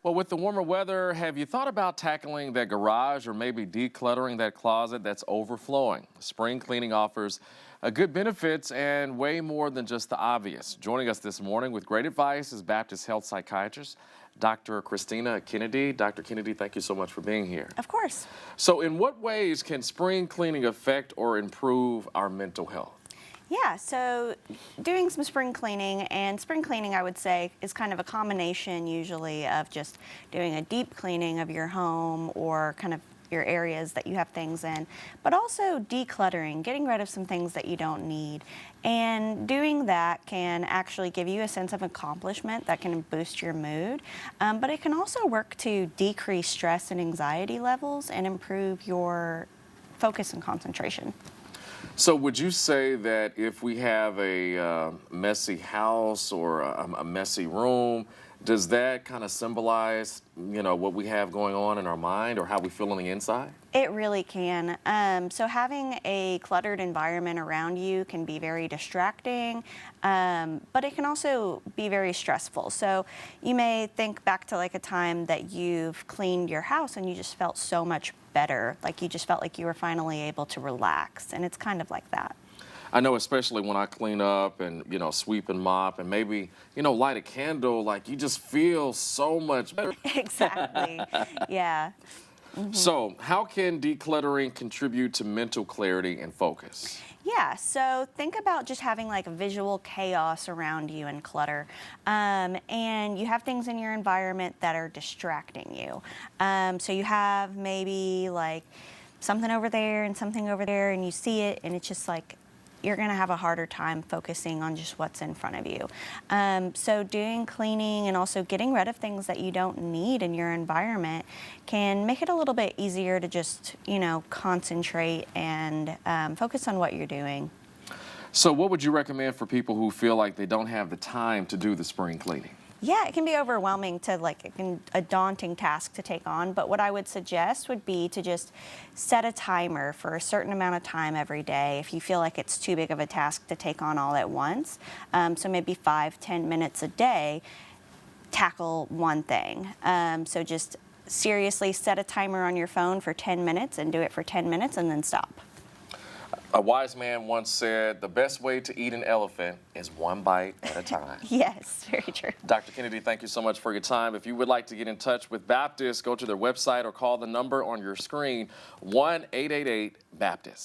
Well, with the warmer weather, have you thought about tackling that garage or maybe decluttering that closet that's overflowing? Spring cleaning offers good benefits and way more than just the obvious. Joining us this morning with great advice is Baptist health psychiatrist Dr. Kristina Kennedy. Dr. Kennedy, thank you so much for being here. Of course. So, in what ways can spring cleaning affect or improve our mental health? Yeah, so doing some spring cleaning, and spring cleaning I would say is kind of a combination usually of just doing a deep cleaning of your home or kind of your areas that you have things in, but also decluttering, getting rid of some things that you don't need. And doing that can actually give you a sense of accomplishment that can boost your mood, but it can also work to decrease stress and anxiety levels and improve your focus and concentration. So would you say that if we have a messy house or a messy room, does that kind of symbolize, what we have going on in our mind or how we feel on the inside? It really can. So having a cluttered environment around you can be very distracting, but it can also be very stressful. So you may think back to like a time that you've cleaned your house and you just felt so much better, like you just felt like you were finally able to relax, and it's kind of like that. I know, especially when I clean up and, sweep and mop and maybe, light a candle, like you just feel so much better. Exactly. Yeah. So how can decluttering contribute to mental clarity and focus? Yeah, so think about just having like visual chaos around you and clutter. And you have things in your environment that are distracting you. So you have maybe like something over there and something over there, and you see it, and it's just like you're going to have a harder time focusing on just what's in front of you. So doing cleaning and also getting rid of things that you don't need in your environment can make it a little bit easier to just, concentrate and focus on what you're doing. So what would you recommend for people who feel like they don't have the time to do the spring cleaning? Yeah, it can be overwhelming a daunting task to take on, but what I would suggest would be to just set a timer for a certain amount of time every day if you feel like it's too big of a task to take on all at once. So maybe 5-10 minutes a day, tackle one thing. So just seriously set a timer on your phone for 10 minutes and do it for 10 minutes and then stop. A wise man once said, the best way to eat an elephant is one bite at a time. Yes, very true. Dr. Kennedy, thank you so much for your time. If you would like to get in touch with Baptist, go to their website or call the number on your screen, 1-888-BAPTIST.